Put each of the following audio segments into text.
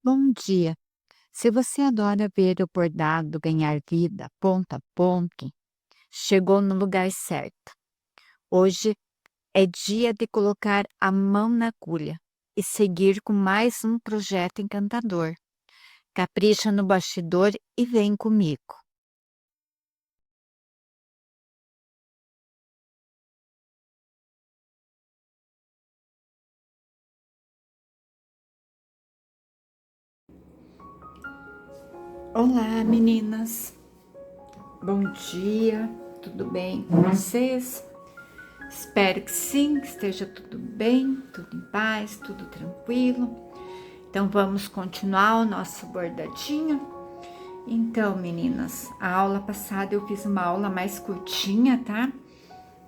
Bom dia. Se você adora ver o bordado ganhar vida ponto a ponto, chegou no lugar certo. Hoje é dia de colocar a mão na agulha e seguir com mais um projeto encantador. Capricha no bastidor e vem comigo. Olá, meninas. Bom dia. Tudo bem com vocês? Espero que sim, que esteja tudo bem, tudo em paz, tudo tranquilo. Então vamos continuar o nosso bordadinho. Então, meninas, a aula passada eu fiz uma aula mais curtinha, tá?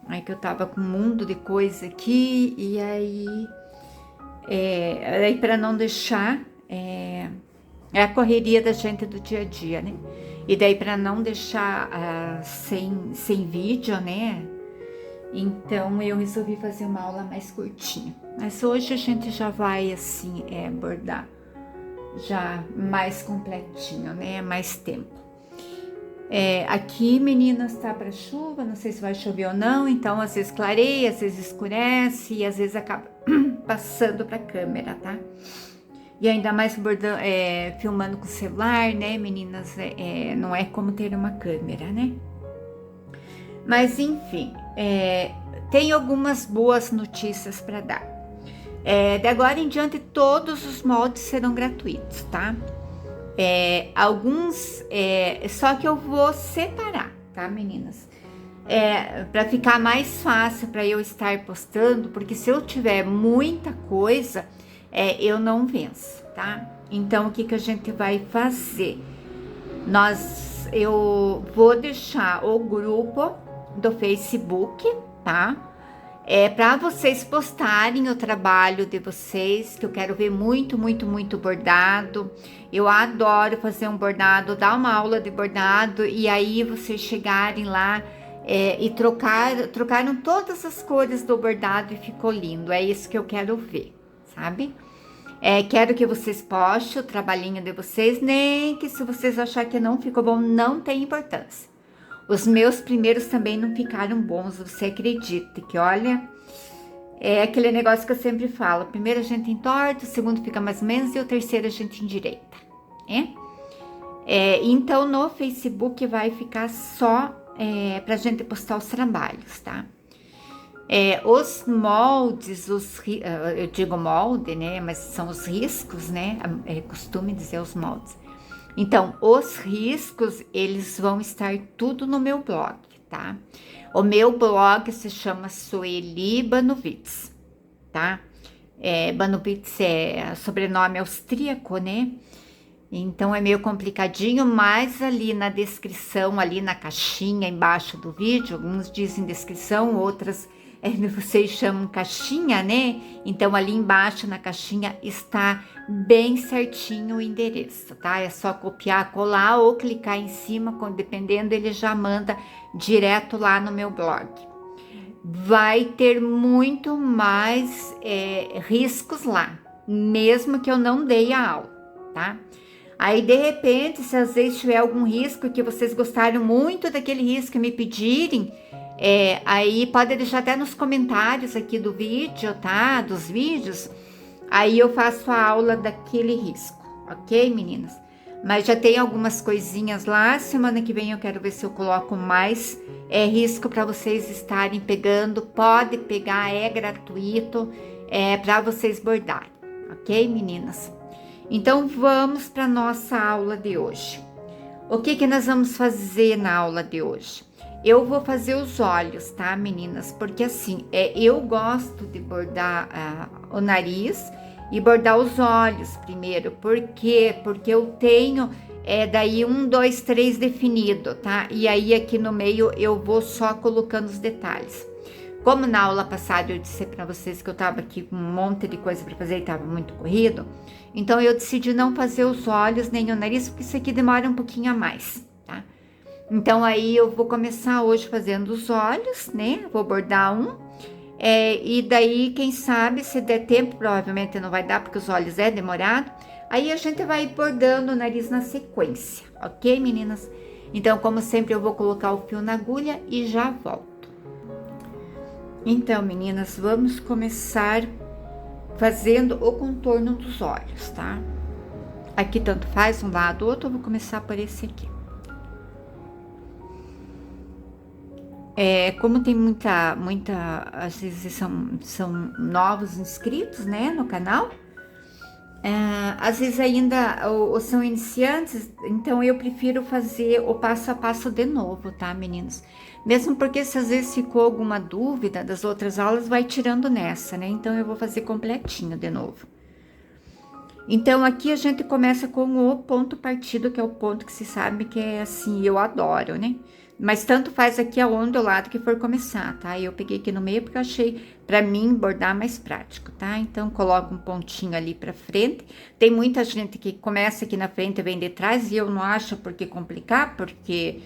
Aí que eu tava com um mundo de coisa aqui, e aí para não deixar, é a correria da gente do dia a dia, né? E daí para não deixar sem vídeo, né? Então eu resolvi fazer uma aula mais curtinha. Mas hoje a gente já vai assim, bordar já mais completinho, né? Mais tempo. Aqui, meninas, tá para chuva, não sei se vai chover ou não, então às vezes clareia, às vezes escurece e às vezes acaba passando para a câmera, tá? E ainda mais bordando, filmando com o celular, né, meninas? Não é como ter uma câmera, né? Mas enfim, tem algumas boas notícias para dar. De agora em diante, todos os moldes serão gratuitos, tá? Alguns, só que eu vou separar, tá, meninas? Para ficar mais fácil para eu estar postando, porque se eu tiver muita coisa, eu não venço, tá? Então, o que que a gente vai fazer? Eu vou deixar o grupo do Facebook, tá? Para vocês postarem o trabalho de vocês, que eu quero ver muito, muito, muito bordado. Eu adoro fazer um bordado, dar uma aula de bordado e aí vocês chegarem lá e trocaram todas as cores do bordado e ficou lindo. É isso que eu quero ver, sabe? Quero que vocês postem o trabalhinho de vocês, nem que se vocês acharem que não ficou bom, não tem importância. Os meus primeiros também não ficaram bons, você acredita que, olha, é aquele negócio que eu sempre falo, primeiro a gente entorta, o segundo fica mais ou menos e o terceiro a gente endireita, né? Então no Facebook vai ficar só pra gente postar os trabalhos, tá? Os moldes, eu digo molde, né? Mas são os riscos, né? É costume dizer os moldes. Então, os riscos, eles vão estar tudo no meu blog, tá? O meu blog se chama Sueli Banovitz, tá? Banovitz é sobrenome austríaco, né? Então é meio complicadinho, mas ali na descrição, ali na caixinha embaixo do vídeo, uns dizem descrição, outras vocês chamam caixinha, né? Então ali embaixo na caixinha está bem certinho o endereço, tá? É só copiar, colar ou clicar em cima, dependendo, ele já manda direto lá no meu blog. Vai ter muito mais riscos lá, mesmo que eu não dei a aula, tá? Aí, de repente, se às vezes tiver algum risco que vocês gostaram muito daquele risco e me pedirem, aí pode deixar até nos comentários aqui do vídeo, tá? Dos vídeos. Aí eu faço a aula daquele risco, ok, meninas? Mas já tem algumas coisinhas lá. Semana que vem eu quero ver se eu coloco mais risco para vocês estarem pegando. Pode pegar, é gratuito, para vocês bordarem, ok, meninas? Então vamos para nossa aula de hoje. O que que nós vamos fazer na aula de hoje? Eu vou fazer os olhos, tá, meninas? Porque assim, eu gosto de bordar o nariz e bordar os olhos primeiro. Por quê? Porque eu tenho daí 1, 2, 3 definido, tá? E aí aqui no meio eu vou só colocando os detalhes. Como na aula passada eu disse para vocês que eu tava aqui com um monte de coisa para fazer e tava muito corrido, então eu decidi não fazer os olhos nem o nariz, porque isso aqui demora um pouquinho a mais, tá? Então aí eu vou começar hoje fazendo os olhos, né? Vou bordar um, e daí, quem sabe, se der tempo, provavelmente não vai dar, porque os olhos é demorado, Aí a gente vai bordando o nariz na sequência, ok, meninas? Então, como sempre, eu vou colocar o fio na agulha e já volto. Então, meninas, vamos começar fazendo o contorno dos olhos, tá? Aqui tanto faz um lado ou outro, eu vou começar por esse aqui. Como tem às vezes são novos inscritos, né, no canal, às vezes ainda ou são iniciantes, então eu prefiro fazer o passo a passo de novo, tá, meninos? Mesmo porque se às vezes ficou alguma dúvida das outras aulas, vai tirando nessa, né? Então eu vou fazer completinho de novo. Então aqui a gente começa com o ponto partido, que é o ponto que se sabe que é assim, eu adoro, né? Mas tanto faz aqui aonde o lado que for começar, tá? Eu peguei aqui no meio porque eu achei pra mim bordar mais prático, tá? Então coloco um pontinho ali pra frente. Tem muita gente que começa aqui na frente e vem de trás e eu não acho por que complicar, porque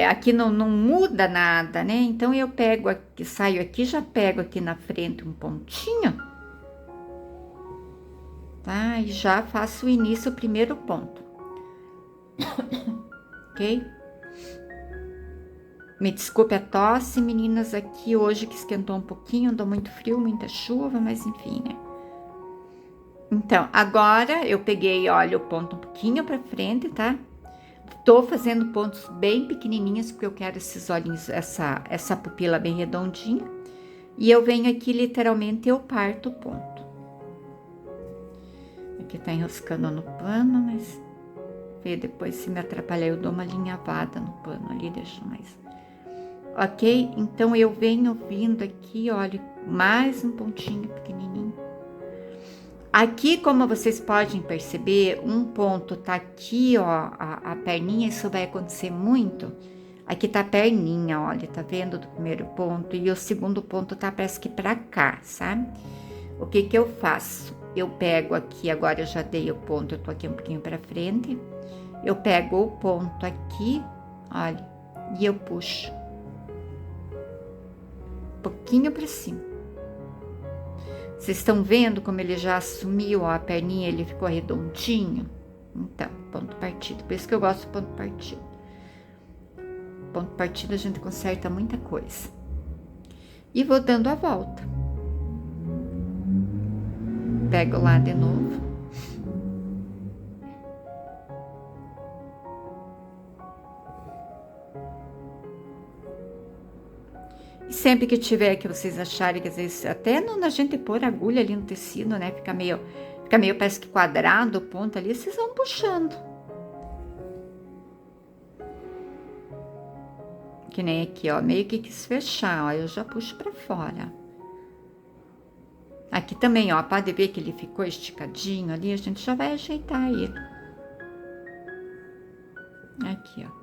aqui não muda nada, né? Então eu pego aqui, saio aqui, já pego aqui na frente um pontinho, tá? E já faço o início, o primeiro ponto. Ok? Me desculpe a tosse, meninas, aqui hoje que esquentou um pouquinho, andou muito frio, muita chuva, mas enfim, né? Então, agora eu peguei, olha, o ponto um pouquinho pra frente, tá? Tô fazendo pontos bem pequenininhos, porque eu quero esses olhinhos, essa pupila bem redondinha. E eu venho aqui, literalmente, eu parto o ponto. Aqui tá enroscando no pano, mas... depois, se me atrapalhar, eu dou uma alinhavada no pano ali, deixo mais... Ok? Então, eu venho vindo aqui, olha, mais um pontinho pequenininho. Aqui, como vocês podem perceber, um ponto tá aqui, ó, a perninha, isso vai acontecer muito. Aqui tá a perninha, olha, tá vendo do primeiro ponto? E o segundo ponto tá, parece que pra cá, sabe? O que que eu faço? Eu pego aqui, agora eu já dei o ponto, eu tô aqui um pouquinho pra frente. Eu pego o ponto aqui, olha, e eu puxo. Um pouquinho pra cima. Vocês estão vendo como ele já assumiu, ó, a perninha, ele ficou redondinho? Então, ponto partido. Por isso que eu gosto do ponto partido. Ponto partido a gente conserta muita coisa. E vou dando a volta. Pego lá de novo. E sempre que tiver, que vocês acharem que às vezes, até na gente pôr agulha ali no tecido, né? Fica meio, parece que quadrado o ponto ali, vocês vão puxando. Que nem aqui, ó, meio que quis fechar, ó, eu já puxo pra fora. Aqui também, ó, pode ver que ele ficou esticadinho ali, a gente já vai ajeitar ele. Aqui, ó.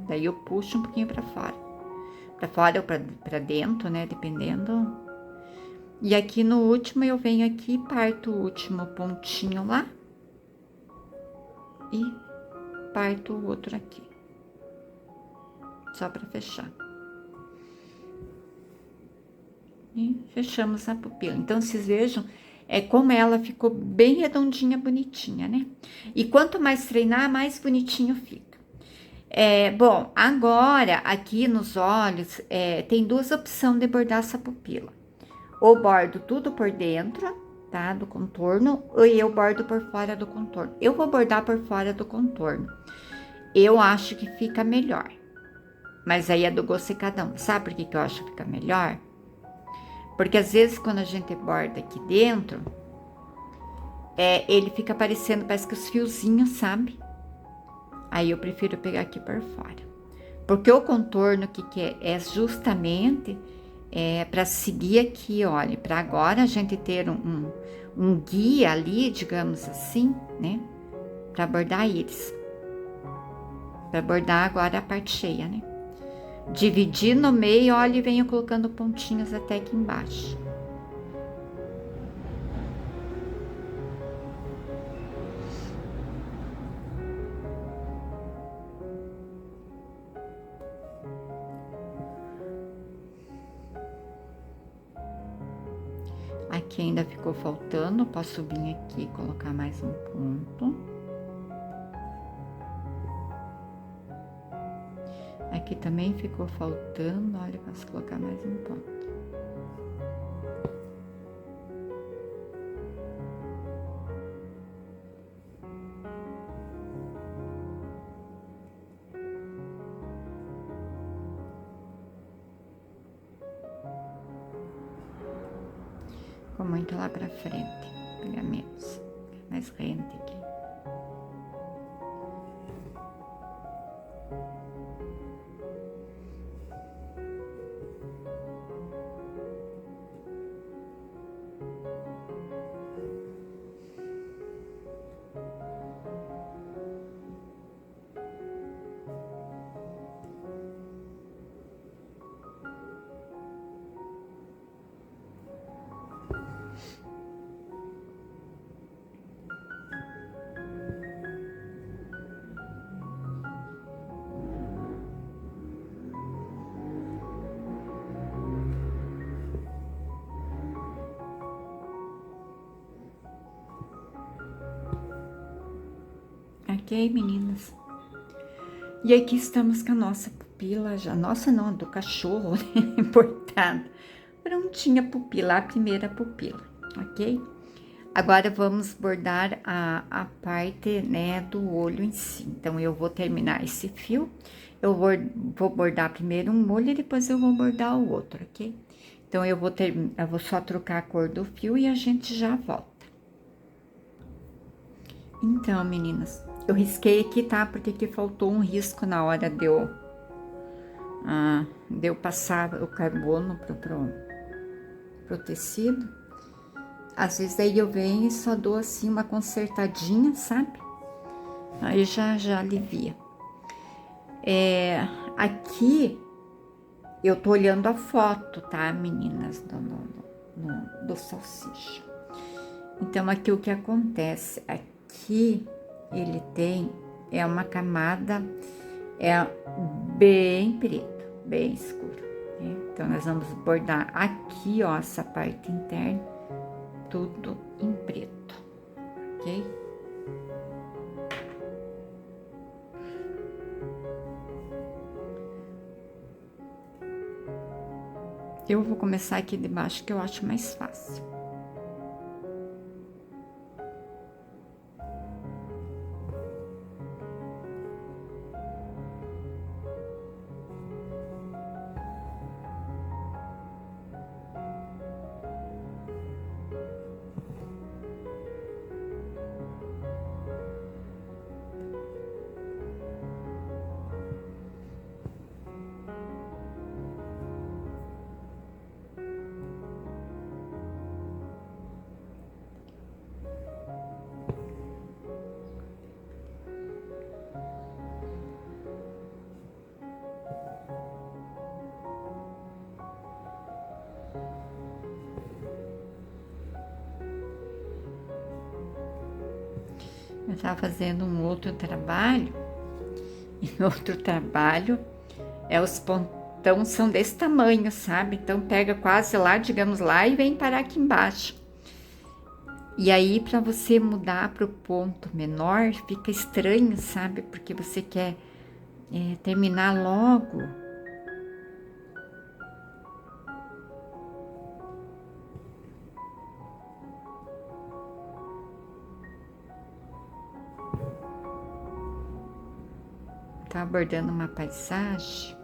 Daí eu puxo um pouquinho pra fora. Pra fora ou pra dentro, né, dependendo. E aqui no último, eu venho aqui, parto o último pontinho lá. E parto o outro aqui. Só pra fechar. E fechamos a pupila. Então, vocês vejam, como ela ficou bem redondinha, bonitinha, né? E quanto mais treinar, mais bonitinho fica. Bom, agora, aqui nos olhos, tem duas opções de bordar essa pupila. Ou bordo tudo por dentro, tá? Do contorno, ou eu bordo por fora do contorno. Eu vou bordar por fora do contorno. Eu acho que fica melhor. Mas aí é do gosto de cada um. Sabe por que eu acho que fica melhor? Porque às vezes quando a gente borda aqui dentro, ele fica aparecendo, parece que os fiozinhos, sabe? Aí eu prefiro pegar aqui por fora. Porque o contorno que é justamente para seguir aqui, olha, para agora a gente ter um guia ali, digamos assim, né? Para bordar eles. Para bordar agora a parte cheia, né? Dividir no meio, olha, e venho colocando pontinhos até aqui embaixo. aqui ainda ficou faltando, posso vir aqui e colocar mais um ponto. Aqui também ficou faltando, olha, posso colocar mais um ponto. Ficou muito lá pra frente, pegar menos, mais rente aqui. Ok, meninas? E aqui estamos com a nossa pupila já. Nossa, não, do cachorro, né? Importada. Prontinha a pupila, a primeira pupila, ok? Agora vamos bordar a parte, né, do olho em si. Então, eu vou terminar esse fio. Eu vou bordar primeiro um olho e depois eu vou bordar o outro, ok? Então, eu vou só trocar a cor do fio e a gente já volta. Então, meninas, eu risquei aqui, tá? Porque aqui faltou um risco na hora de eu passar o carbono pro tecido. Às vezes aí eu venho e só dou assim uma consertadinha, sabe? Aí já alivia. Aqui eu tô olhando a foto, tá, meninas, do salsicha. Então, aqui o que acontece? Aqui ele tem uma camada bem preta, bem escura, né? Então, nós vamos bordar aqui, ó, essa parte interna, tudo em preto, ok? Eu vou começar aqui de baixo, que eu acho mais fácil. Eu estava fazendo um outro trabalho, e no outro trabalho, os pontão são desse tamanho, sabe? Então, pega quase lá, digamos lá, e vem parar aqui embaixo. E aí, para você mudar para o ponto menor, fica estranho, sabe? Porque você quer terminar logo. Tá abordando uma paisagem.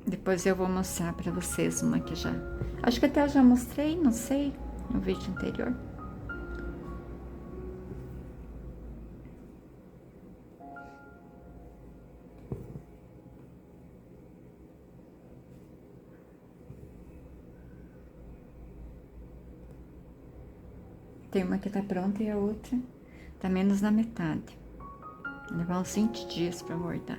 Depois eu vou mostrar para vocês uma que já... Acho que até eu já mostrei, não sei, no vídeo anterior. Tem uma que tá pronta e a outra tá menos na metade. Vai levar uns 20 dias para bordar.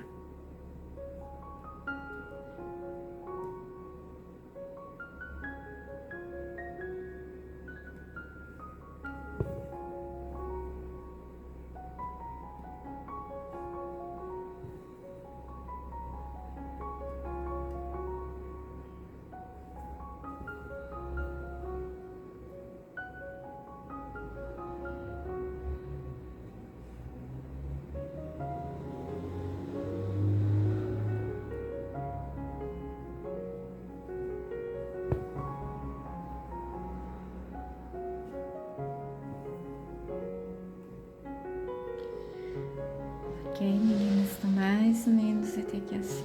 bater aqui assim.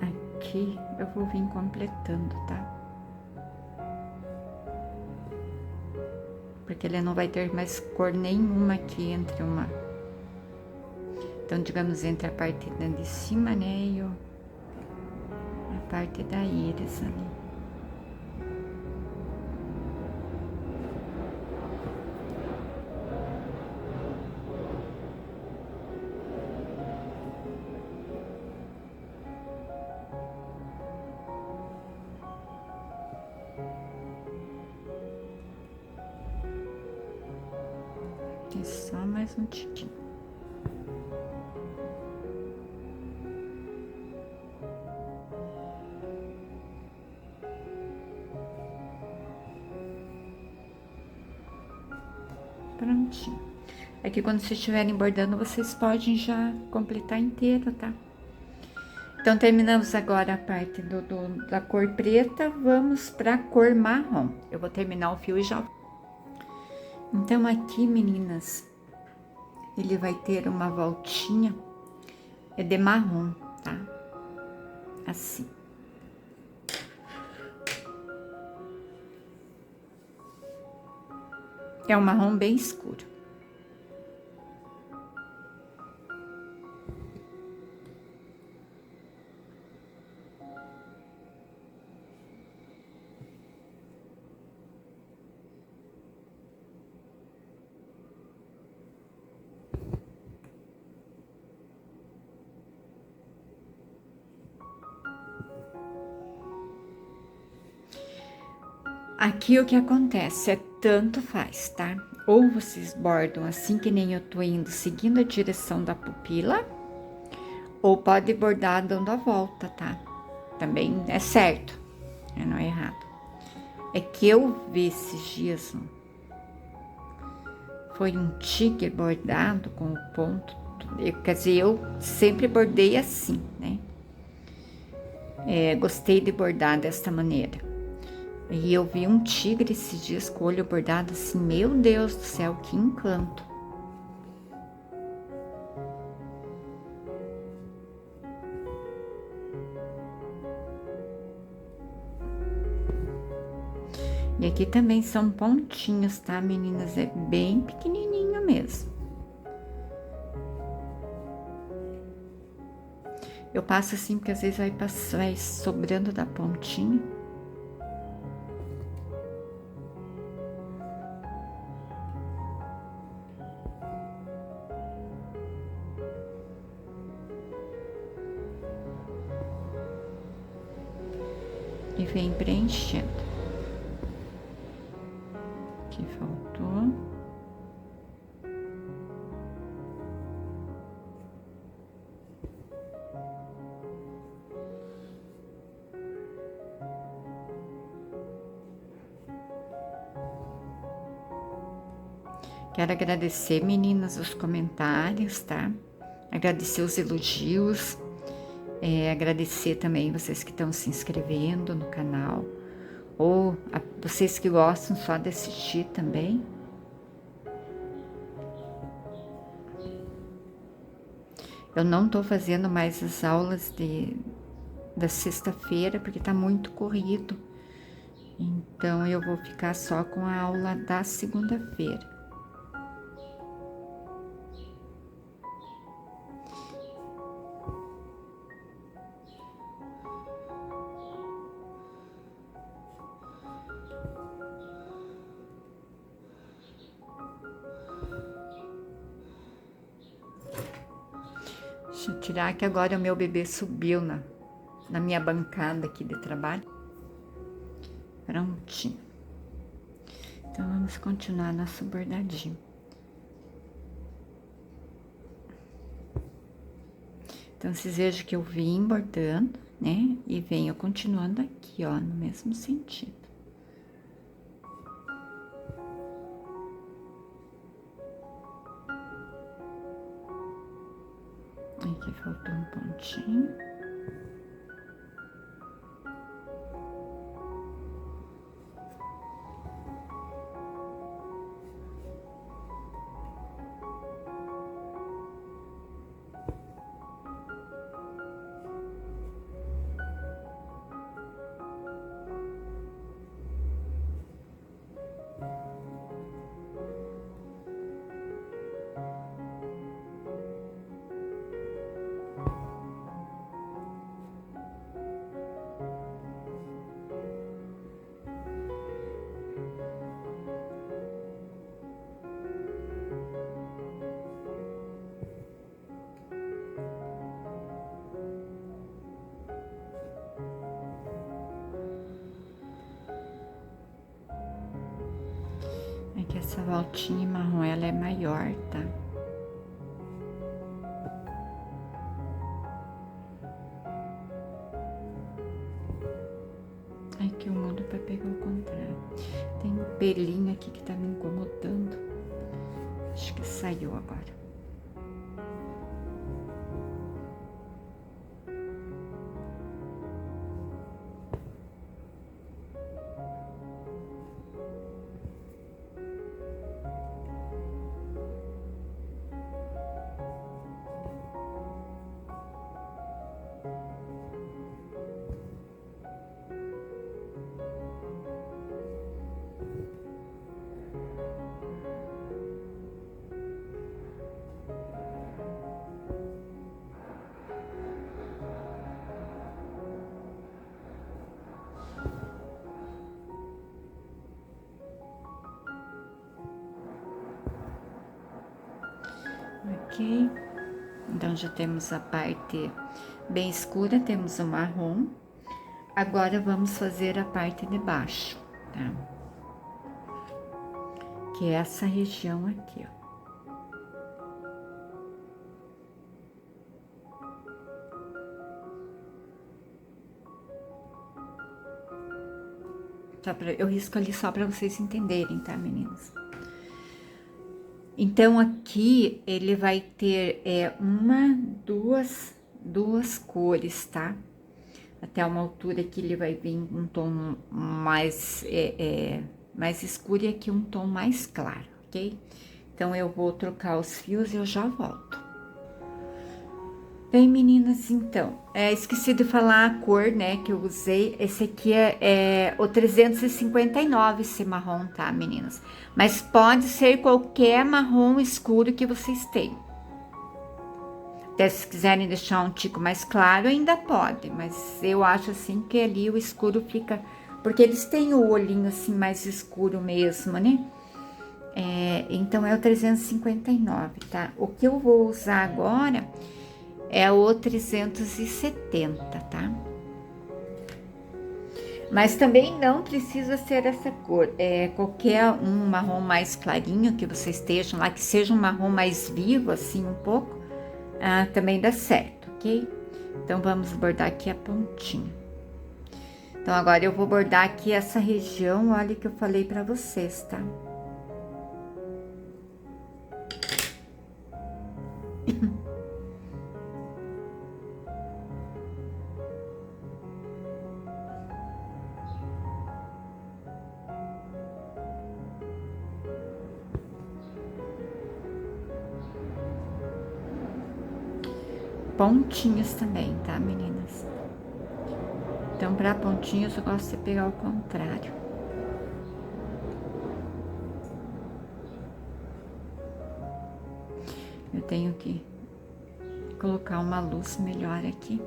Aqui eu vou vir completando, tá? Porque ele não vai ter mais cor nenhuma aqui entre uma... Então, digamos, entre a parte de cima, né, e a parte da íris ali. E só mais um tiquinho. Prontinho. Aqui quando vocês estiverem bordando, vocês podem já completar inteiro, tá? Então, terminamos agora a parte da cor preta, vamos pra cor marrom. Eu vou terminar o fio e já... Então, aqui, meninas, ele vai ter uma voltinha, é de marrom, tá? Assim. É um marrom bem escuro. Aqui o que acontece é tanto faz, tá? Ou vocês bordam assim que nem eu tô indo, seguindo a direção da pupila, ou pode bordar dando a volta, tá? Também é certo, não é errado. É que eu vi esses dias, foi um tigre bordado com o ponto, quer dizer, eu sempre bordei assim, né? Gostei de bordar desta maneira. E eu vi um tigre esses dias com o olho bordado assim, meu Deus do céu, que encanto. E aqui também são pontinhos, tá, meninas? É bem pequenininho mesmo. Eu passo assim, porque às vezes vai sobrando da pontinha. E vem preenchendo. Aqui faltou. Quero agradecer, meninas, os comentários, tá? Agradecer os elogios. Agradecer também vocês que estão se inscrevendo no canal, ou vocês que gostam só de assistir também. Eu não tô fazendo mais as aulas da sexta-feira, porque tá muito corrido. Então, eu vou ficar só com a aula da segunda-feira. Deixa eu tirar que agora o meu bebê subiu na minha bancada aqui de trabalho. Prontinho. Então, vamos continuar nosso bordadinho. Então, vocês vejam que eu vim bordando, né? E venho continuando aqui, ó, no mesmo sentido. Aqui faltou um pontinho. É que essa voltinha marrom, ela é maior, tá? Ai, que eu mudo pra pegar o contrário. Tem um pelinho aqui que tá me incomodando. Acho que saiu agora. Ok, então já temos a parte bem escura, temos o marrom. Agora vamos fazer a parte de baixo, tá? Que é essa região aqui, ó. Eu risco ali só para vocês entenderem, tá, meninas? Então, aqui ele vai ter duas cores, tá? Até uma altura que ele vai vir um tom mais, mais escuro e aqui um tom mais claro, ok? Então, eu vou trocar os fios e eu já volto. Bem, meninas, então, esqueci de falar a cor, né, que eu usei. Esse aqui é o 359, esse marrom, tá, meninas? Mas pode ser qualquer marrom escuro que vocês tenham. Até se quiserem deixar um tico mais claro, ainda pode, mas eu acho assim que ali o escuro fica... Porque eles têm o olhinho assim mais escuro mesmo, né? Então é o 359, tá? O que eu vou usar agora é o 370, tá? Mas também não precisa ser essa cor. Qualquer um marrom mais clarinho que vocês estejam lá, que seja um marrom mais vivo, assim, um pouco, também dá certo, ok? Então, vamos bordar aqui a pontinha. Então, agora eu vou bordar aqui essa região, olha que eu falei pra vocês, tá? Pontinhos também, tá, meninas? Então, para pontinhos, eu gosto de pegar o contrário. Eu tenho que colocar uma luz melhor aqui.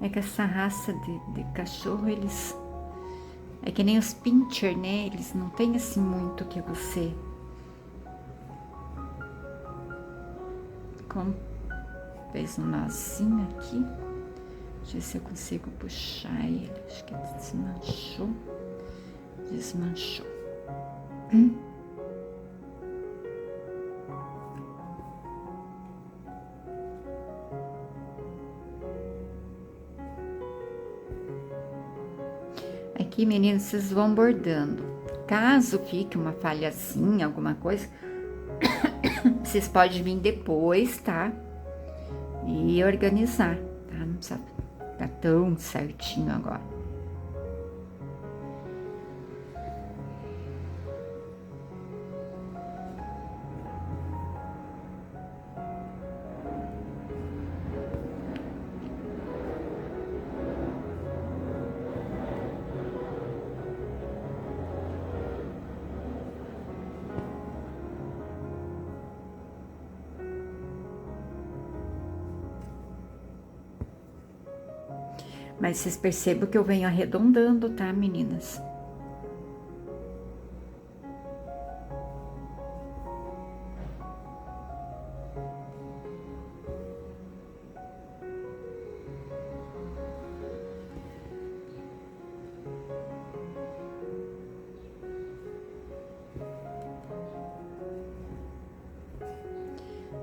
É que essa raça de cachorro, eles... É que nem os pincher, né? Eles não têm assim muito que você... Como fez um nozinho aqui. Deixa eu ver se eu consigo puxar ele. Acho que desmanchou. Desmanchou. Aqui, meninos, vocês vão bordando. Caso fique uma falhazinha, alguma coisa, vocês podem vir depois, tá? E organizar, tá? Não precisa ficar tão certinho agora. Mas vocês percebam que eu venho arredondando, tá, meninas?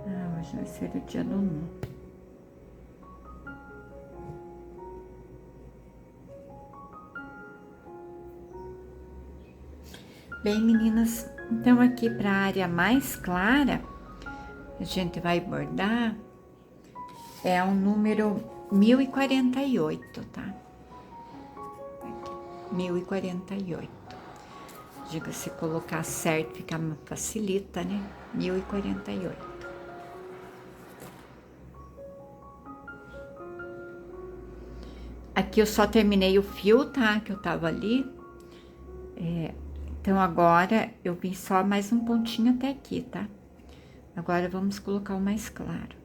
Ah, hoje vai ser o dia do Nu. Bem, meninas, então aqui para a área mais clara, a gente vai bordar, é o número 1048, tá? Aqui, 1048. Diga, se colocar certo, fica, facilita, né? 1048. Aqui eu só terminei o fio, tá? Que eu tava ali. Então, agora eu vim só mais um pontinho até aqui, tá? Agora, vamos colocar o mais claro.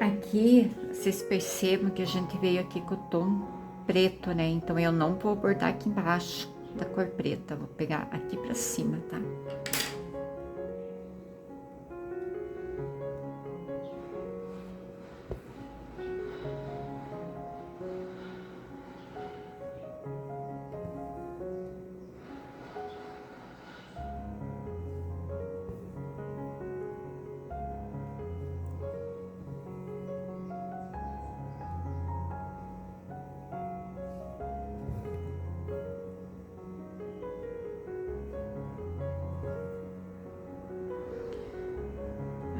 Aqui, vocês percebam que a gente veio aqui com o tom preto, né? Então, eu não vou bordar aqui embaixo da cor preta, vou pegar aqui pra cima, tá?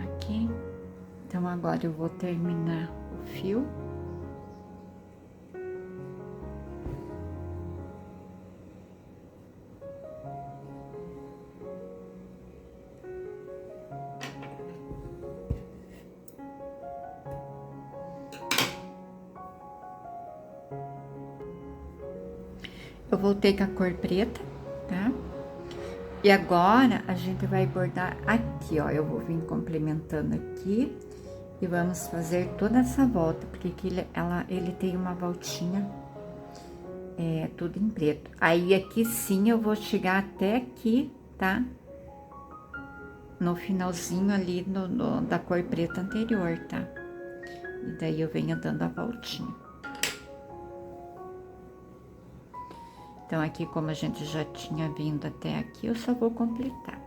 Aqui. Então, agora eu vou terminar o fio. Eu voltei com a cor preta, tá? E agora, a gente vai bordar aqui, ó. Eu vou vir complementando aqui e vamos fazer toda essa volta, porque aqui ele tem uma voltinha, tudo em preto. Aí, aqui sim, eu vou chegar até aqui, tá? No finalzinho ali da cor preta anterior, tá? E daí, eu venho dando a voltinha. Então, aqui, como a gente já tinha vindo até aqui, eu só vou completar.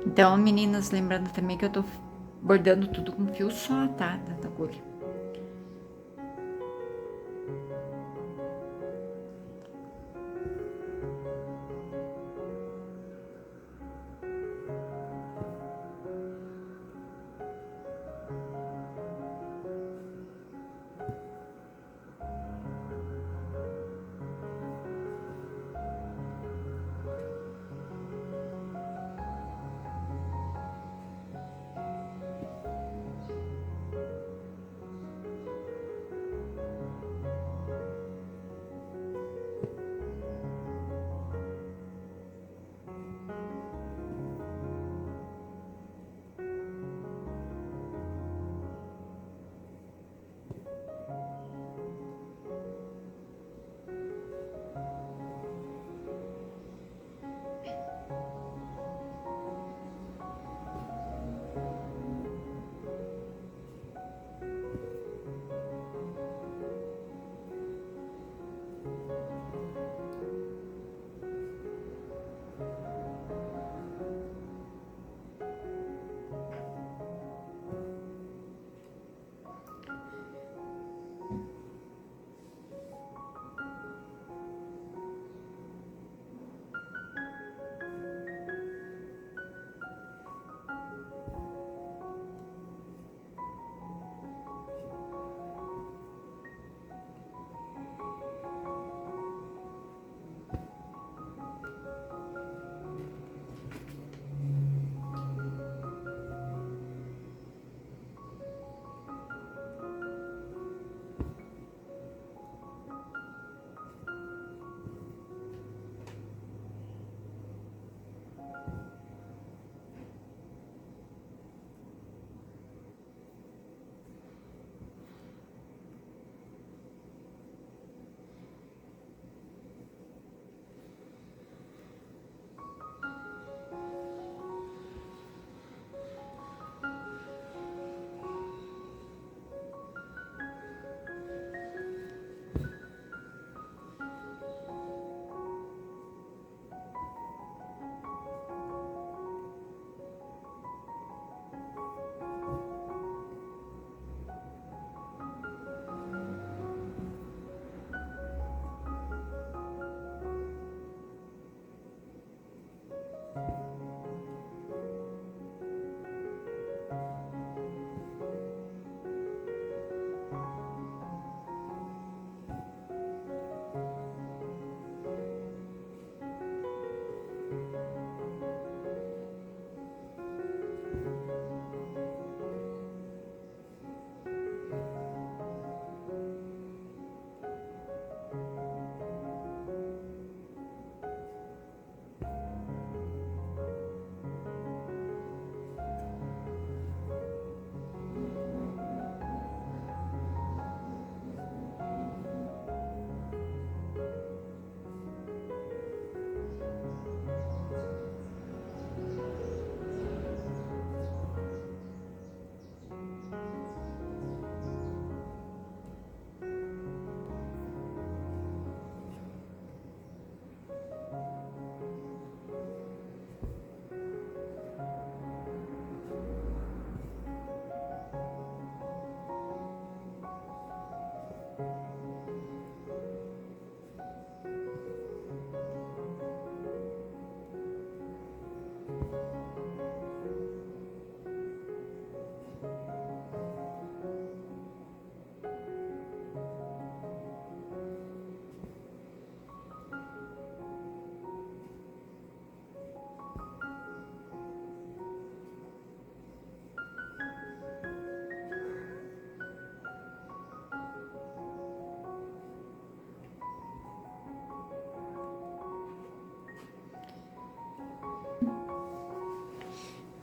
Então, meninas, lembrando também que eu tô bordando tudo com fio só, tá? Da agulha.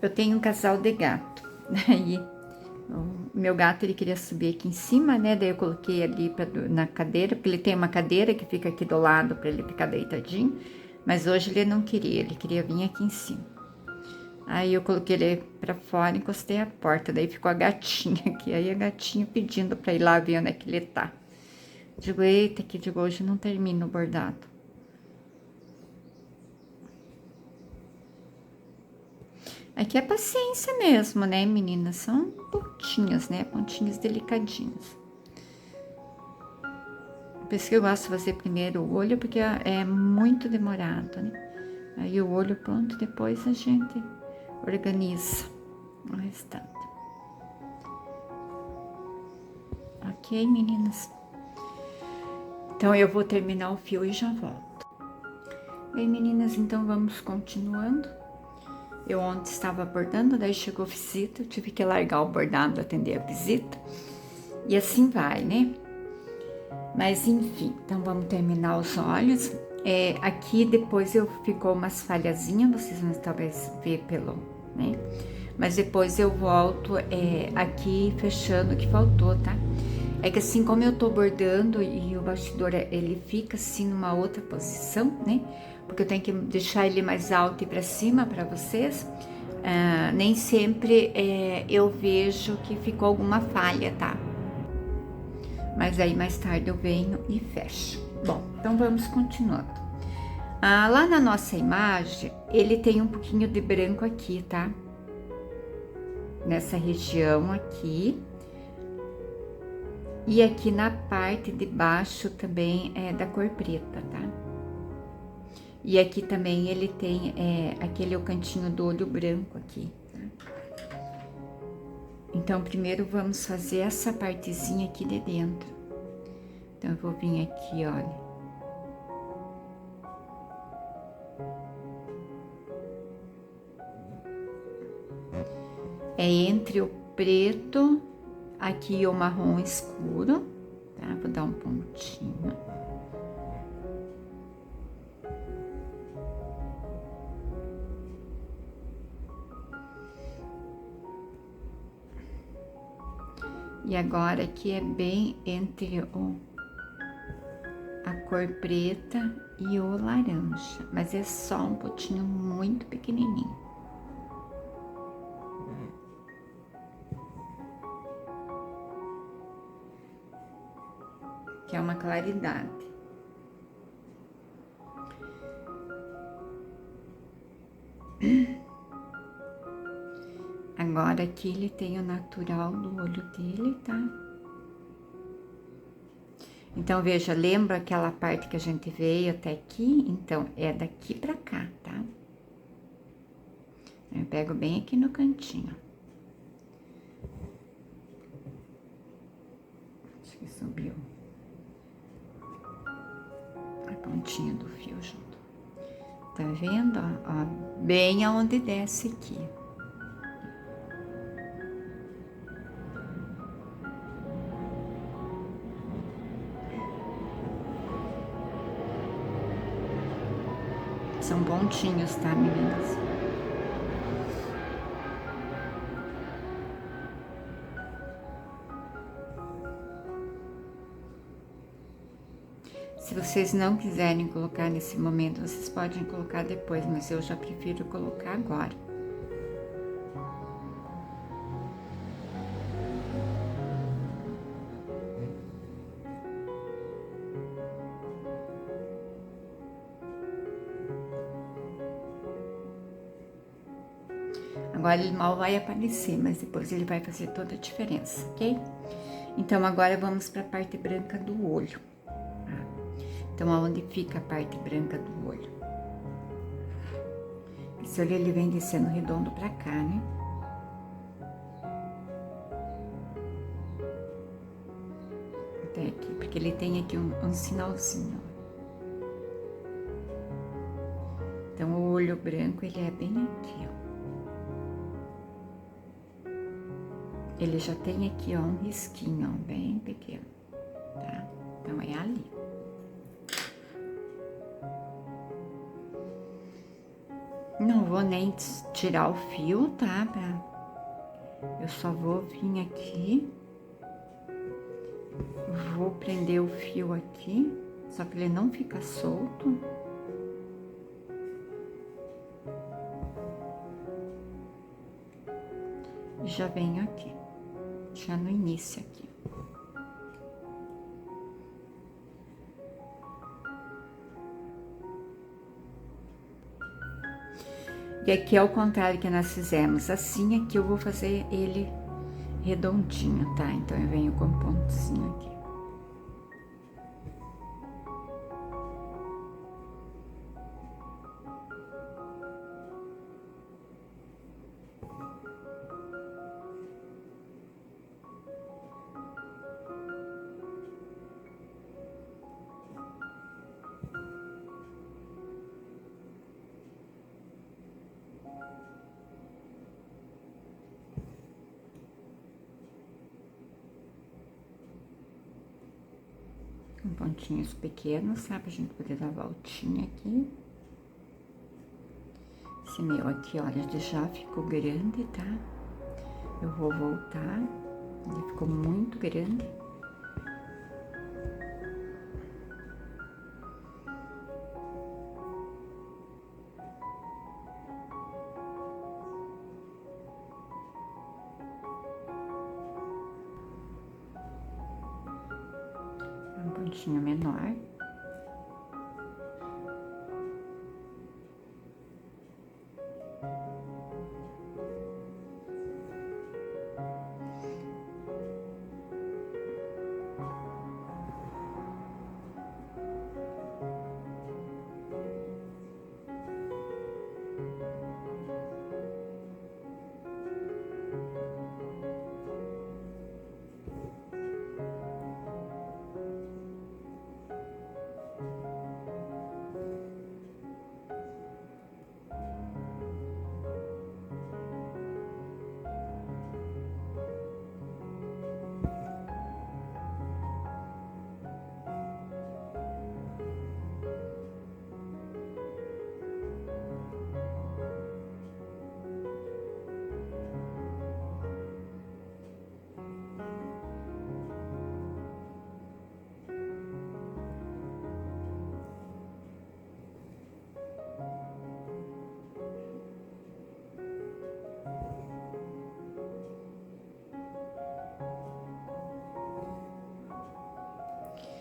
Eu tenho um casal de gato. Daí, o meu gato, ele queria subir aqui em cima, né? Daí eu coloquei ali na cadeira, porque ele tem uma cadeira que fica aqui do lado para ele ficar deitadinho. Mas hoje ele não queria, ele queria vir aqui em cima. Aí eu coloquei ele pra fora e encostei a porta. Daí ficou a gatinha aqui. Aí a gatinha pedindo pra ir lá ver onde é que ele tá. Digo, eita, que de hoje não termina o bordado. Aqui é paciência mesmo, né, meninas? São pontinhas, né? Pontinhas delicadinhas. Por isso que eu gosto de fazer primeiro o olho, porque é muito demorado, né? Aí o olho pronto, depois a gente organiza o restante. Ok, meninas? Então eu vou terminar o fio e já volto. Bem, meninas, então vamos continuando. Eu ontem estava bordando, daí chegou a visita, eu tive que largar o bordado, atender a visita. E assim vai, né? Mas enfim, então vamos terminar os olhos. Aqui depois ficou umas falhazinhas, vocês vão talvez ver pelo, né? Mas depois eu volto aqui fechando o que faltou, tá? É que assim, como eu tô bordando e o bastidor ele fica assim numa outra posição, né? Porque eu tenho que deixar ele mais alto e para cima para vocês. Nem sempre eu vejo que ficou alguma falha, tá? Mas aí mais tarde eu venho e fecho. Bom, então vamos continuando. Lá na nossa imagem, ele tem um pouquinho de branco aqui, tá? Nessa região aqui. E aqui na parte de baixo também é da cor preta, tá? E aqui também ele tem aquele é o cantinho do olho branco aqui, tá? Então, primeiro vamos fazer essa partezinha aqui de dentro. Então, eu vou vir aqui, olha. É entre o preto aqui e o marrom escuro, tá? Vou dar um pontinho. E agora aqui é bem entre a cor preta e o laranja, mas é só um pontinho muito pequenininho. Que é uma claridade. Agora aqui ele tem o natural do olho dele, tá? Então, veja, lembra aquela parte que a gente veio até aqui? Então, é daqui pra cá, tá? Eu pego bem aqui no cantinho. Acho que subiu a pontinha do fio junto. Tá vendo? Ó, bem aonde desce aqui. São pontinhos, tá, meninas? Se vocês não quiserem colocar nesse momento, vocês podem colocar depois, mas eu já prefiro colocar agora. Agora ele mal vai aparecer, mas depois ele vai fazer toda a diferença, ok? Então agora vamos para a parte branca do olho. Então, aonde fica a parte branca do olho? Esse olho ele vem descendo redondo pra cá, né? Até aqui, porque ele tem aqui um sinalzinho. Então, o olho branco, ele é bem aqui, ó. Ele já tem aqui, ó, um risquinho, ó, bem pequeno, tá? Então, é ali. Não vou nem tirar o fio, tá? Eu só vou vir aqui. Vou prender o fio aqui, só que ele não fica solto. E já venho aqui, já no início aqui. E aqui é o contrário que nós fizemos. Assim, aqui eu vou fazer ele redondinho, tá? Então, eu venho com um pontozinho aqui. Com pontinhos pequenos, tá? Pra gente poder dar a voltinha aqui. Esse meu aqui, olha, ele já ficou grande, tá? Eu vou voltar. Ele ficou muito grande. Um pontinho menor.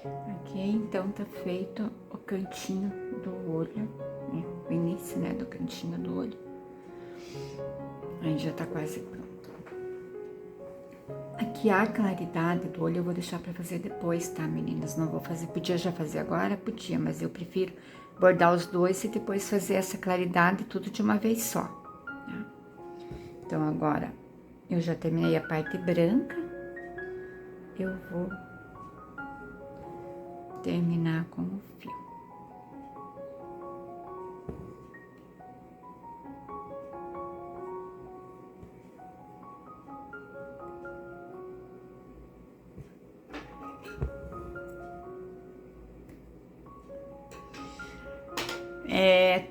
Ok, então tá feito o cantinho do olho, né? O início, né, do cantinho do olho. Aí já tá quase pronto. Aqui a claridade do olho eu vou deixar pra fazer depois, tá, meninas? Não vou fazer, podia já fazer agora? Podia, mas eu prefiro bordar os dois e depois fazer essa claridade tudo de uma vez só, tá? Então, agora, eu já terminei a parte branca, eu vou terminar com o fio.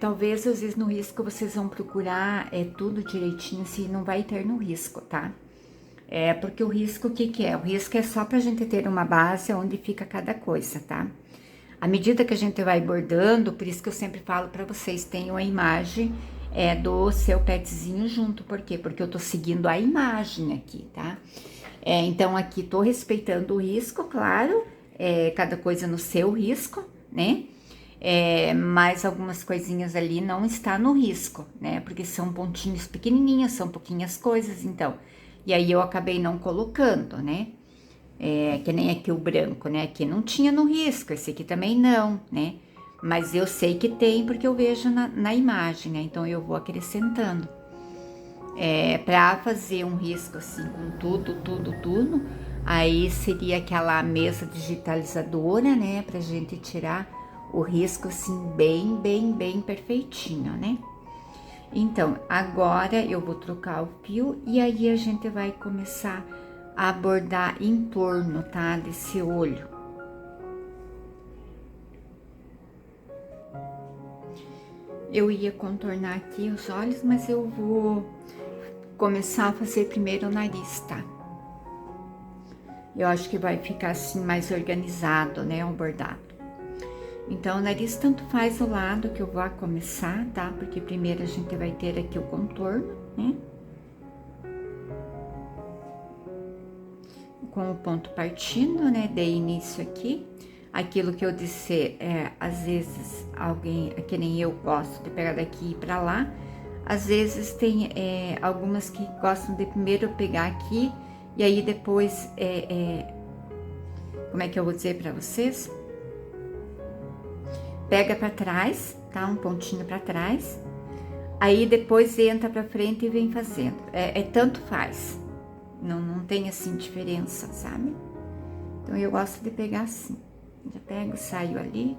Talvez às vezes no risco vocês vão procurar tudo direitinho, se não vai ter no risco, tá? Porque o risco, o que que é? O risco é só pra gente ter uma base onde fica cada coisa, tá? À medida que a gente vai bordando, por isso que eu sempre falo pra vocês, tenham a imagem do seu petzinho junto, por quê? Porque eu tô seguindo a imagem aqui, tá? Então, aqui tô respeitando o risco, claro, cada coisa no seu risco, né? Mas algumas coisinhas ali não está no risco, né? Porque são pontinhos pequenininhos, são pouquinhas coisas, então. E aí eu acabei não colocando, né? Que nem aqui o branco, né? Aqui não tinha no risco, esse aqui também não, né? Mas eu sei que tem porque eu vejo na imagem, né? Então eu vou acrescentando. Pra fazer um risco assim com tudo, aí seria aquela mesa digitalizadora, né? Pra gente tirar o risco assim bem perfeitinho, né? Então, agora eu vou trocar o fio e aí a gente vai começar a bordar em torno, tá? Desse olho. Eu ia contornar aqui os olhos, mas eu vou começar a fazer primeiro o nariz, tá? Eu acho que vai ficar assim mais organizado, né? O bordado. Então, o nariz tanto faz o lado que eu vou começar, tá? Porque primeiro a gente vai ter aqui o contorno, né? Com o ponto partindo, né? Dei início aqui. Aquilo que eu disse, às vezes alguém, que nem eu gosto de pegar daqui pra lá. Às vezes tem algumas que gostam de primeiro pegar aqui e aí depois, como é que eu vou dizer para vocês? Pega para trás, tá? Um pontinho para trás. Aí depois entra para frente e vem fazendo. Tanto faz. Não tem assim diferença, sabe? Então eu gosto de pegar assim. Já pego, saio ali.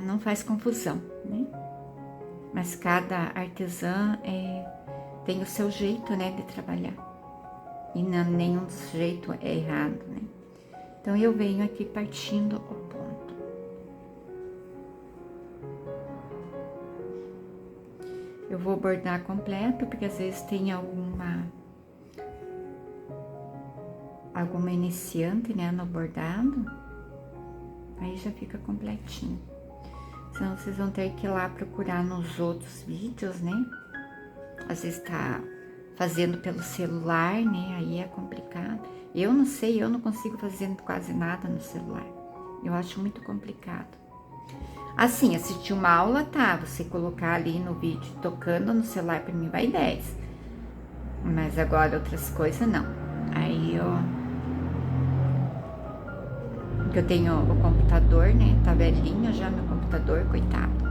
Não faz confusão, né? Mas cada artesã tem o seu jeito, né, de trabalhar. E nenhum jeito é errado, né? Então eu venho aqui partindo o ponto. Eu vou bordar completo, porque às vezes tem alguma iniciante, né, no bordado. Aí já fica completinho. Senão vocês vão ter que ir lá procurar nos outros vídeos, né? Às vezes tá fazendo pelo celular, né? Aí é complicado. Eu não sei, eu não consigo fazer quase nada no celular. Eu acho muito complicado. Assim, assistir uma aula, tá? Você colocar ali no vídeo tocando no celular, pra mim vai 10. Mas agora outras coisas, não. Aí eu tenho o computador, né? Tá velhinho já meu computador, coitado.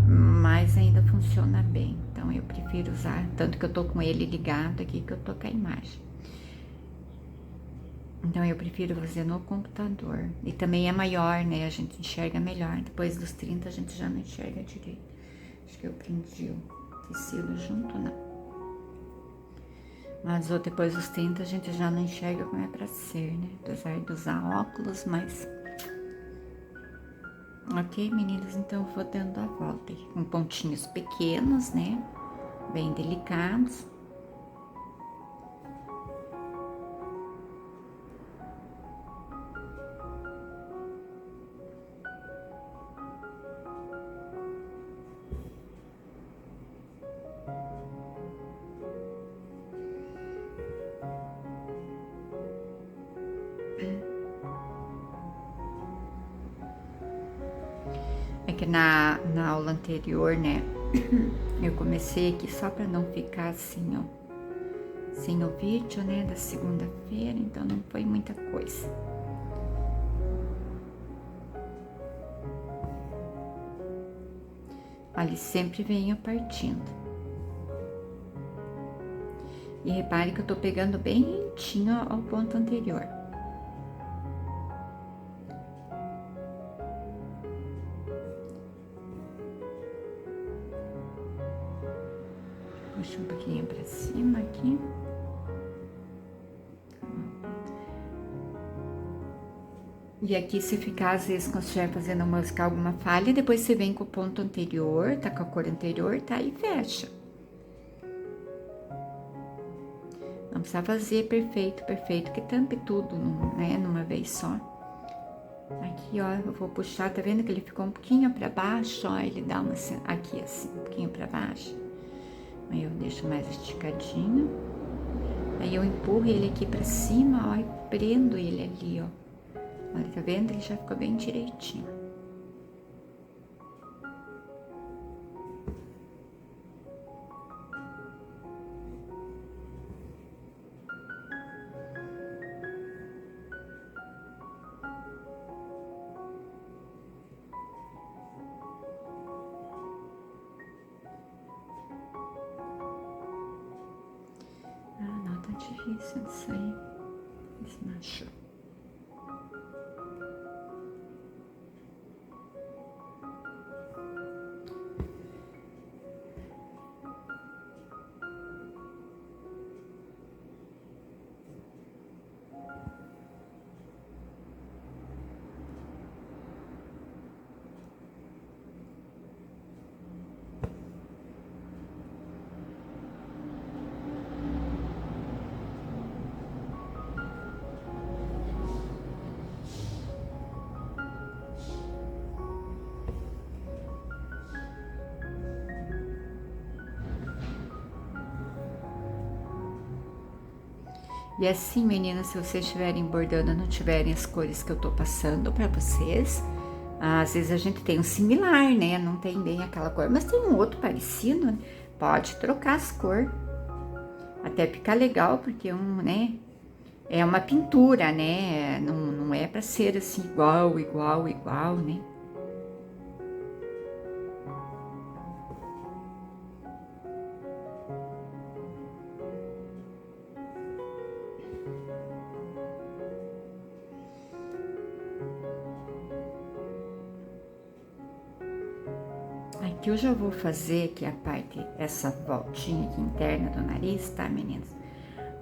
Mas ainda funciona bem. Então eu prefiro usar, tanto que eu tô com ele ligado aqui, que eu tô com a imagem. Então eu prefiro fazer no computador. E também é maior, né? A gente enxerga melhor. Depois dos 30 a gente já não enxerga direito. Acho que eu prendi o tecido junto, não. Mas depois dos 30 a gente já não enxerga como é pra ser, né? Apesar de usar óculos, mas... Ok, meninas? Então eu vou dando a volta aqui, com pontinhos pequenos, né? Bem delicados. É que na aula anterior, né, eu comecei aqui só para não ficar assim, ó, sem o vídeo, né, da segunda-feira, então não foi muita coisa. Ali sempre venho partindo. E repare que eu tô pegando bem rentinho ao ponto anterior. Puxa um pouquinho pra cima aqui. E aqui, se ficar, às vezes, quando você estiver fazendo a música, alguma falha, depois você vem com o ponto anterior, tá com a cor anterior, tá? E fecha. Não precisa fazer perfeito, que tampe tudo, né? Numa vez só. Aqui, ó, eu vou puxar, tá vendo que ele ficou um pouquinho pra baixo, ó, ele dá uma, aqui assim, um pouquinho pra baixo. Aí eu deixo mais esticadinho. Aí eu empurro ele aqui pra cima, ó, e prendo ele ali, ó. Olha, tá vendo? Ele já ficou bem direitinho. Não, tá difícil isso aí. Desmanchou. E assim, meninas, se vocês estiverem bordando e não tiverem as cores que eu tô passando pra vocês, Às vezes a gente tem um similar, né? Não tem bem aquela cor, mas tem um outro parecido, né? Pode trocar as cores. Até fica legal, porque né? É uma pintura, né? Não é para ser assim igual, igual, igual, né? Aqui eu já vou fazer aqui a parte, essa voltinha aqui interna do nariz, tá, meninas?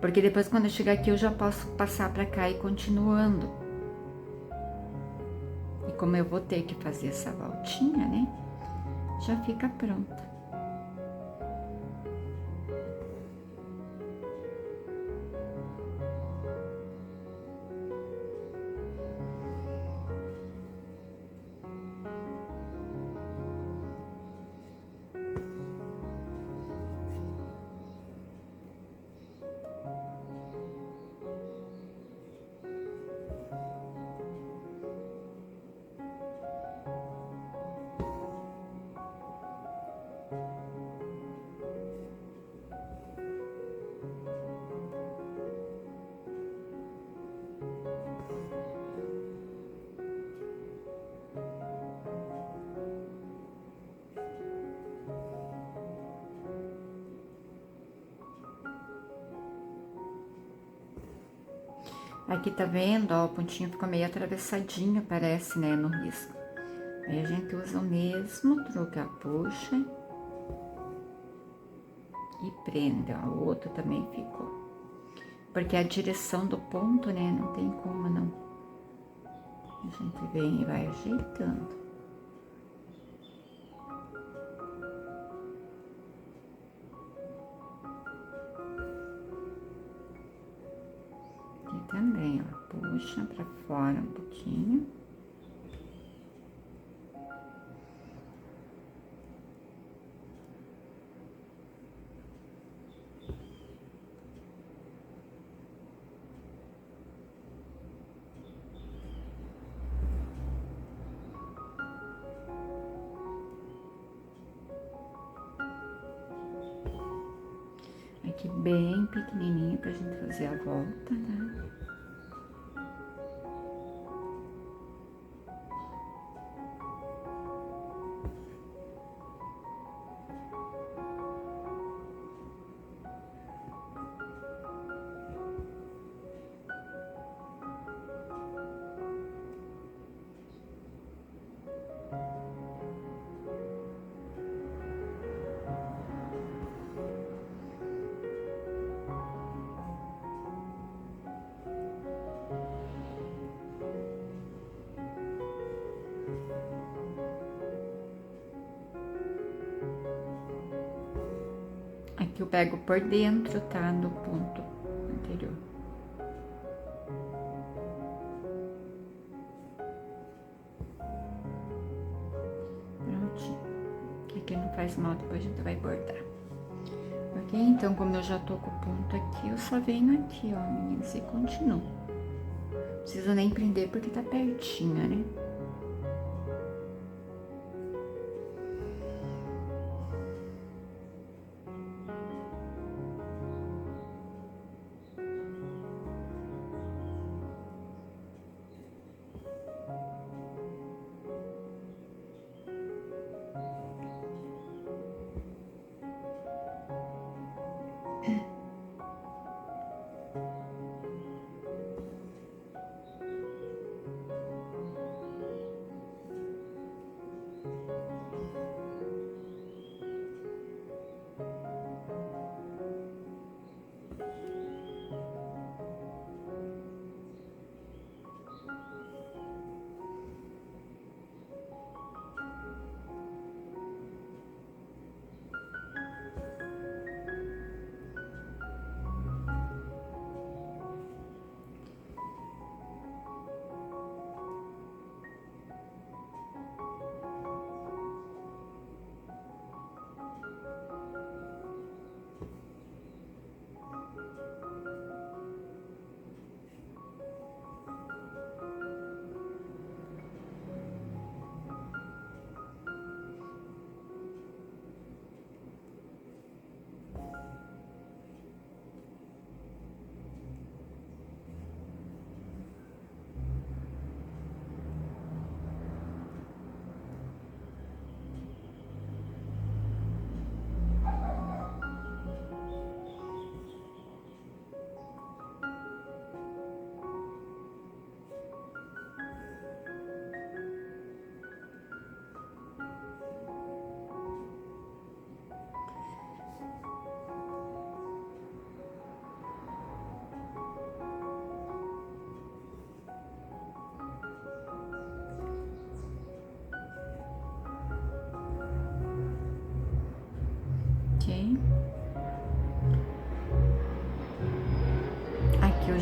Porque depois quando eu chegar aqui eu já posso passar pra cá e continuando. E como eu vou ter que fazer essa voltinha, né? Já fica pronta. Aqui tá vendo, ó, o pontinho ficou meio atravessadinho, parece, né, no risco. Aí a gente usa o mesmo truque, a puxa e prende, ó, o outro também ficou. Porque a direção do ponto, né, não tem como não. A gente vem e vai ajeitando. Aqui também, ó, puxa pra fora um pouquinho. Aqui bem pequenininho pra gente fazer a volta, tá? Aqui eu pego por dentro, tá? No ponto anterior. Prontinho. Aqui não faz mal, depois a gente vai bordar. Ok? Então, como eu já tô com o ponto aqui, eu só venho aqui, ó, meninas, e continuo. Não preciso nem prender porque tá pertinho, né?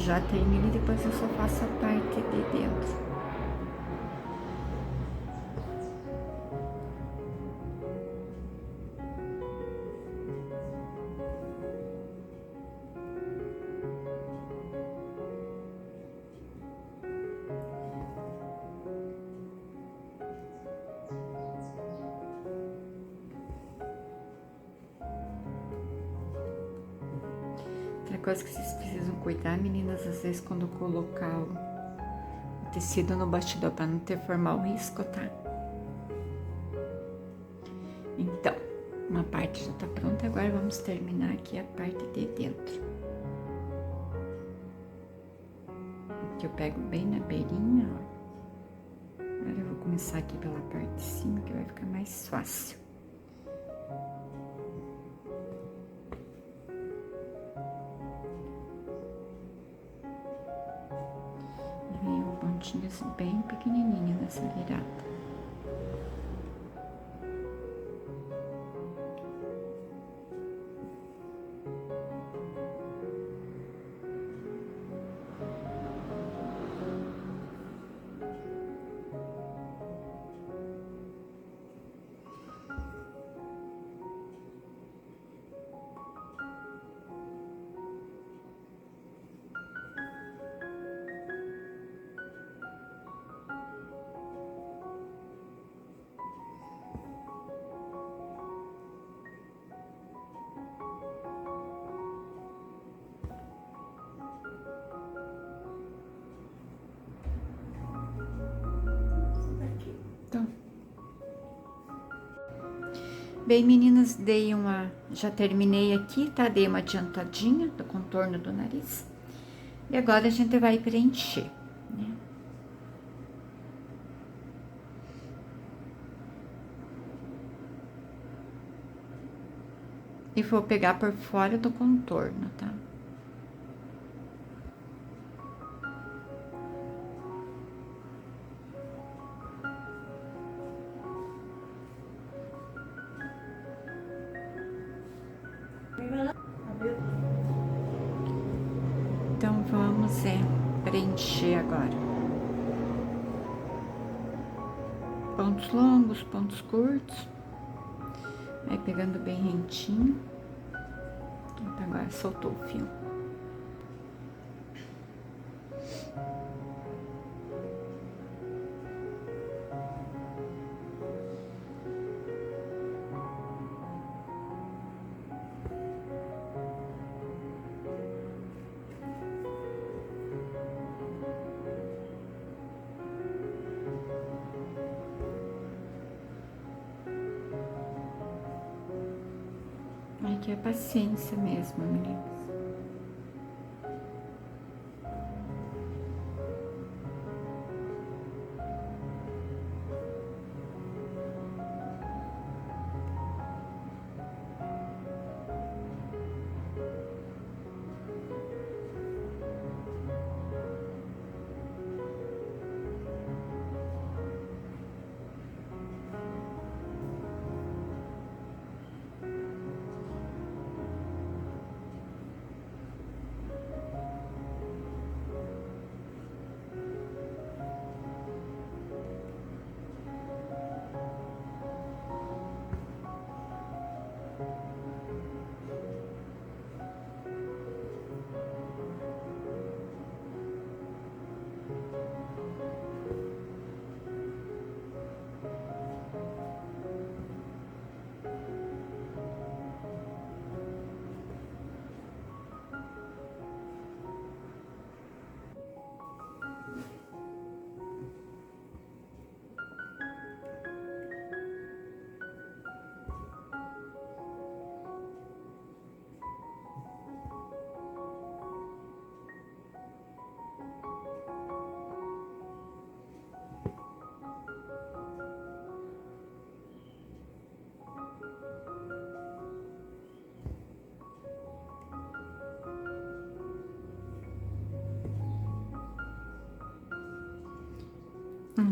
já termino e depois eu só faço a parte de dentro. Outra coisa que vocês precisam cuidar, meninas, às vezes quando colocar o tecido no bastidor para não ter formar o risco, tá? Então, uma parte já tá pronta, agora vamos terminar aqui a parte de dentro. Aqui eu pego bem na beirinha, ó. Agora eu vou começar aqui pela parte de cima, que vai ficar mais fácil. Pontinhas bem pequenininha nessa virada. Bem, meninas, já terminei aqui, tá? Dei uma adiantadinha do contorno do nariz. E agora a gente vai preencher, né? E vou pegar por fora do contorno, tá? Então, vamos preencher agora. Pontos longos, pontos curtos. Vai pegando bem rentinho. Então, agora soltou o fio. Aqui é paciência mesmo, meninas.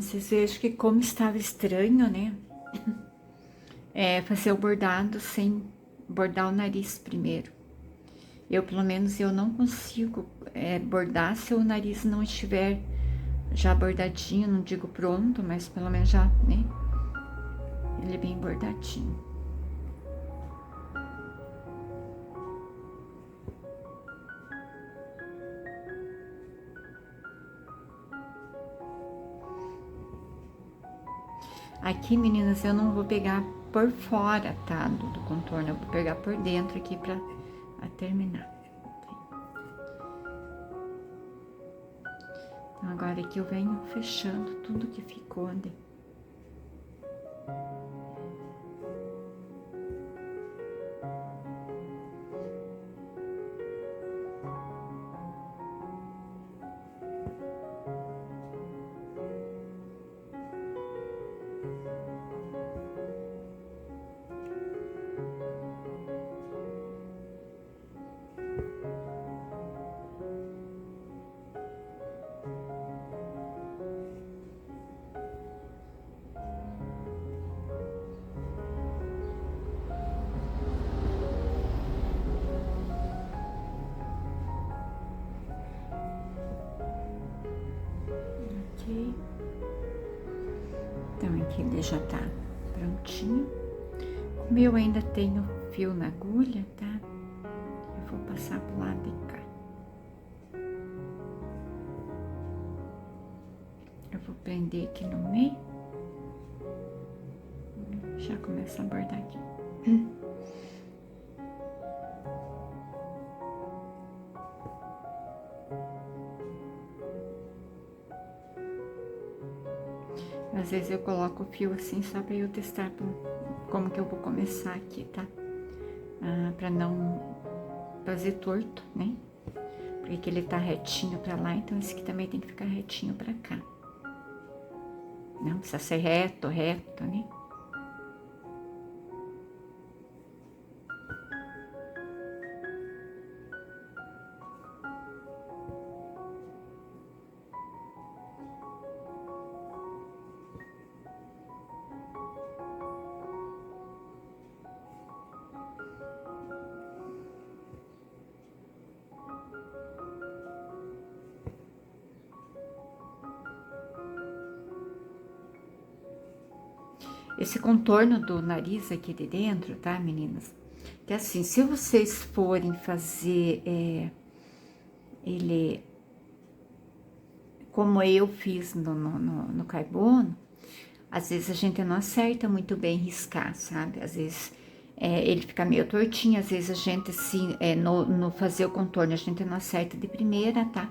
Vocês vejam que como estava estranho, né? Fazer o bordado sem bordar o nariz primeiro. Pelo menos, eu não consigo bordar se o nariz não estiver já bordadinho, não digo pronto, mas pelo menos já, né? Ele é bem bordadinho. Aqui, meninas, eu não vou pegar por fora, tá? Do contorno, eu vou pegar por dentro aqui pra terminar. Então, agora aqui eu venho fechando tudo que ficou ali. Então, aqui ele já tá prontinho. Como eu ainda tenho fio na agulha, tá? Eu vou passar pro lado de cá. Eu vou prender aqui no meio. Já começa a bordar aqui. Às vezes eu coloco o fio assim só pra eu testar como que eu vou começar aqui, tá? Pra não fazer torto, né? Porque aqui ele tá retinho pra lá, então esse aqui também tem que ficar retinho pra cá. Não precisa ser reto, né? Esse contorno do nariz aqui de dentro, tá, meninas? Que assim, se vocês forem fazer ele como eu fiz no carbono, às vezes a gente não acerta muito bem riscar, sabe? Às vezes ele fica meio tortinho, às vezes a gente, assim, no fazer o contorno, a gente não acerta de primeira, tá?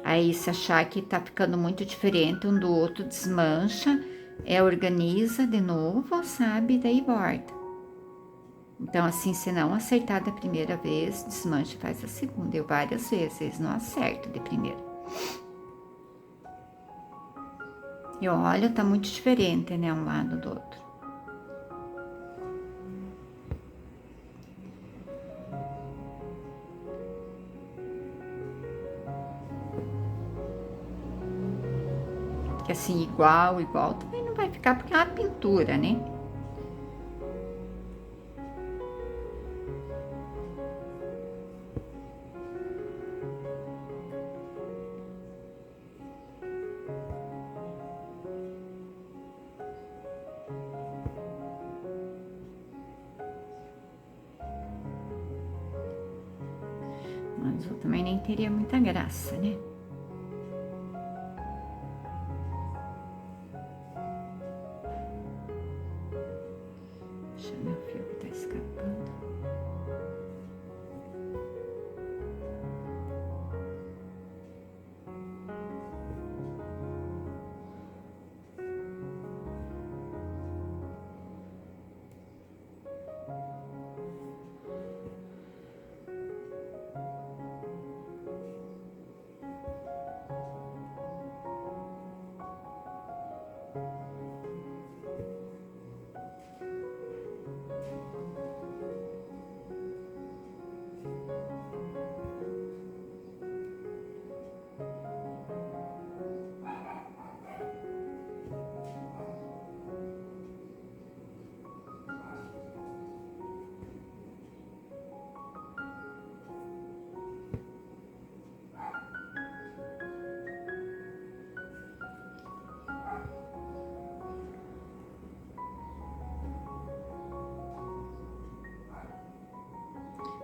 Aí, se achar que tá ficando muito diferente um do outro, desmancha, organiza de novo, sabe? Daí borda. Então, assim, se não acertar da primeira vez, desmancha e faz a segunda. Eu várias vezes não acerto de primeira. E olha, tá muito diferente, né, um lado do outro. Que assim, igual, também não vai ficar porque é uma pintura, né? Mas eu também nem teria muita graça, né? Deixa meu fio que tá escapando.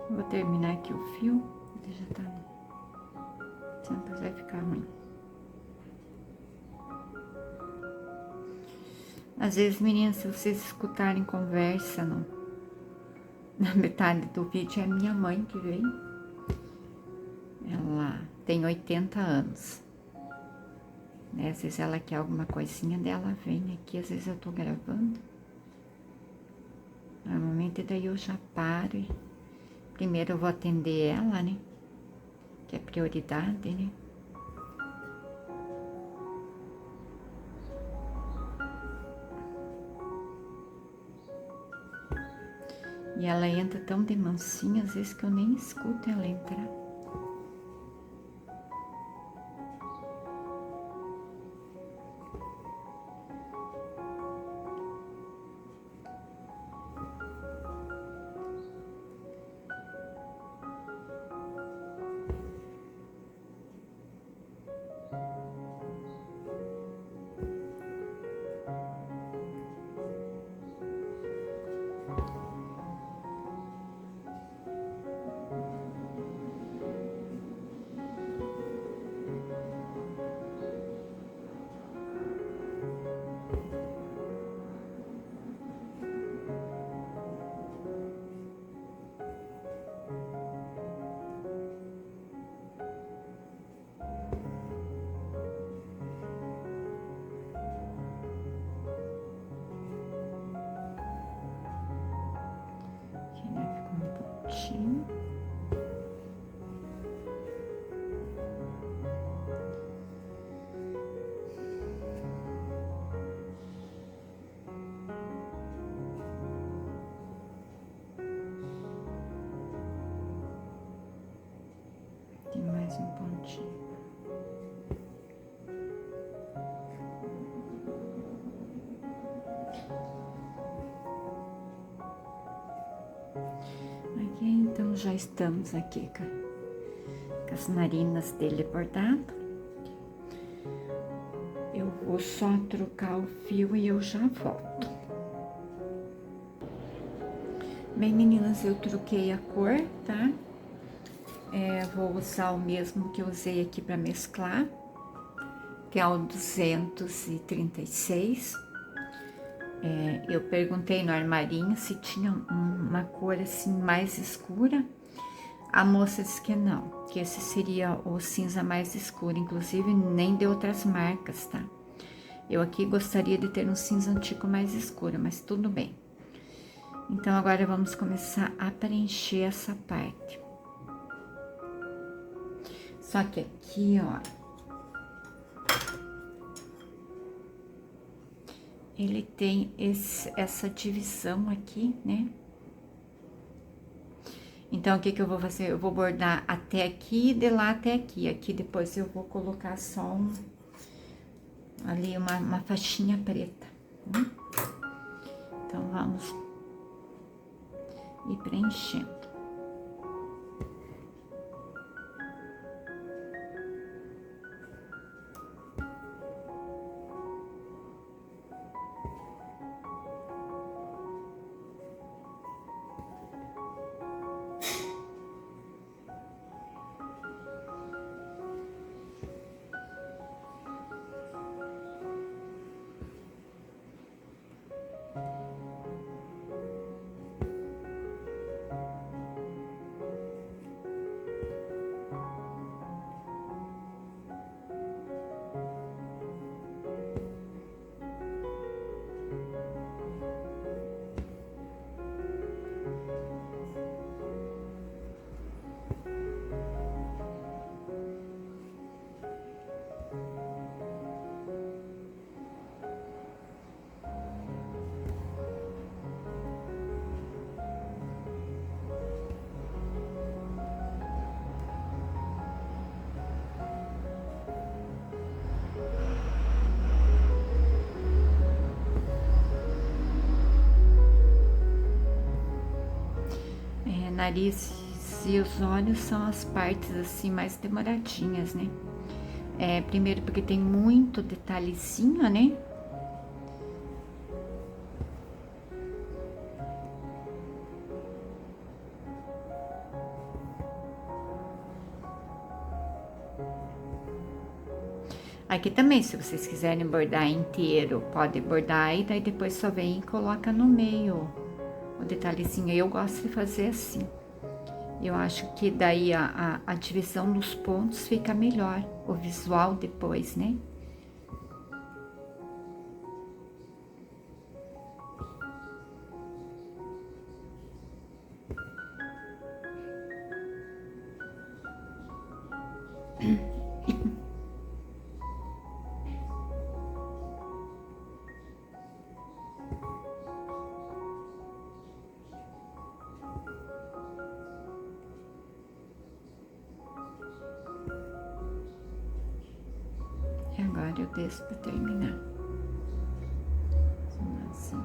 Vou terminar aqui o fio, ele já tá, sempre vai ficar ruim. Às vezes, meninas, se vocês escutarem conversa na metade do vídeo, é a minha mãe que vem. Ela tem 80 anos. Né? Às vezes ela quer alguma coisinha dela, vem aqui, às vezes eu tô gravando. Normalmente daí eu já paro e primeiro eu vou atender ela, né? Que é prioridade, né? E ela entra tão de mansinho, às vezes que eu nem escuto ela entrar. Aqui, né? Ficou um pontinho. Tem mais um pontinho. Aqui, então, já estamos aqui com as narinas dele bordado. Eu vou só trocar o fio e eu já volto. Bem, meninas, eu troquei a cor, tá? Vou usar o mesmo que eu usei aqui para mesclar, que é o 236. Eu perguntei no armarinho se tinha uma cor assim mais escura. A moça disse que não, que esse seria o cinza mais escuro, inclusive nem de outras marcas, tá? Eu aqui gostaria de ter um cinza antigo mais escuro, mas tudo bem. Então, agora vamos começar a preencher essa parte. Só que aqui, ó, ele tem essa divisão aqui, né? Então, o que que eu vou fazer? Eu vou bordar até aqui e de lá até aqui. Aqui depois eu vou colocar só ali uma faixinha preta. Né? Então, vamos ir preenchendo. Nariz e os olhos são as partes assim mais demoradinhas, né? Primeiro porque tem muito detalhezinho, né? Aqui também, se vocês quiserem bordar inteiro, pode bordar e daí depois só vem e coloca no meio o detalhezinho. Eu gosto de fazer assim. Eu acho que daí a divisão dos pontos fica melhor, o visual depois, né? E agora eu desço para terminar. Assim.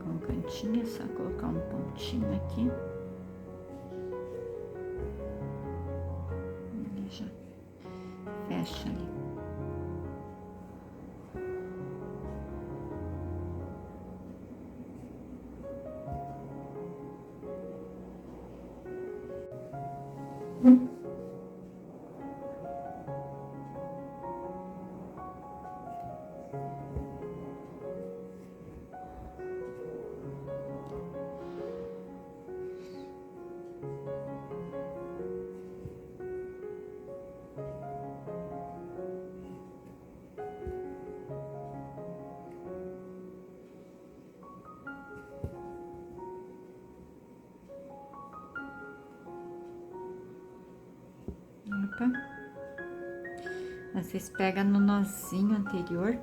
Com um cantinho, é só colocar um pontinho aqui. E já fecha ali. Opa. Vocês pegam no nozinho anterior.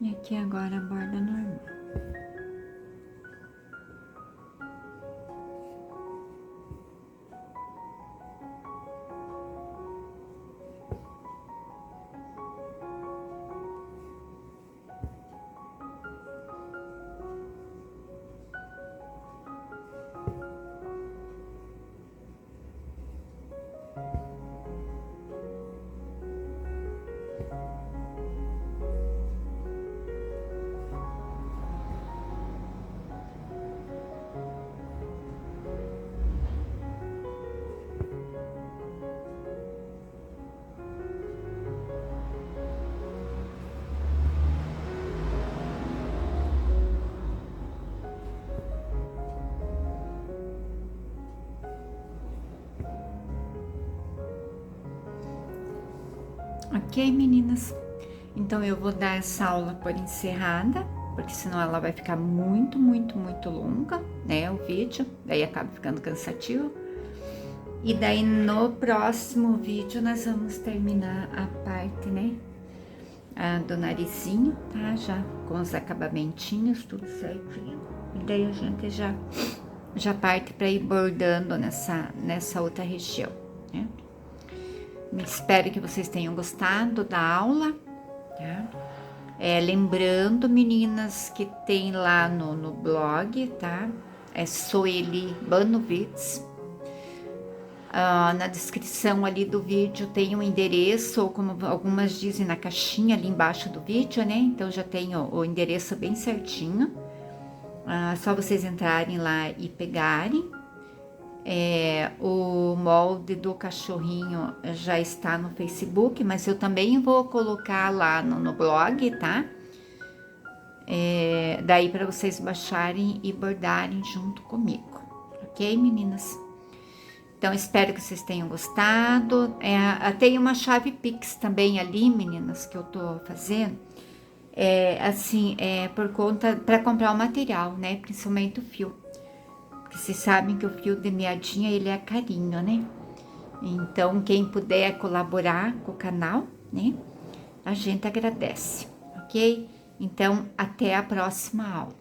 E aqui agora a borda normal. Ok, meninas? Então eu vou dar essa aula por encerrada, porque senão ela vai ficar muito longa, né, o vídeo, daí acaba ficando cansativo. E daí no próximo vídeo nós vamos terminar a parte, né, do narizinho, tá? Já com os acabamentinhos, tudo certinho. E daí a gente já parte para ir bordando nessa outra região, né? Espero que vocês tenham gostado da aula, tá? Lembrando, meninas, que tem lá no blog, tá? É Soeli Banovitz. Na descrição ali do vídeo tem um endereço, ou como algumas dizem, na caixinha ali embaixo do vídeo, né? Então já tem o endereço bem certinho. Só vocês entrarem lá e pegarem. O molde do cachorrinho já está no Facebook, mas eu também vou colocar lá no blog, tá? Daí para vocês baixarem e bordarem junto comigo, ok, meninas? Então, espero que vocês tenham gostado. Tem uma chave Pix também ali, meninas, que eu tô fazendo. Por conta, para comprar o material, né? Principalmente o fio. Porque vocês sabem que o fio de meadinha, ele é carinho, né? Então, quem puder colaborar com o canal, né? A gente agradece, ok? Então, até a próxima aula.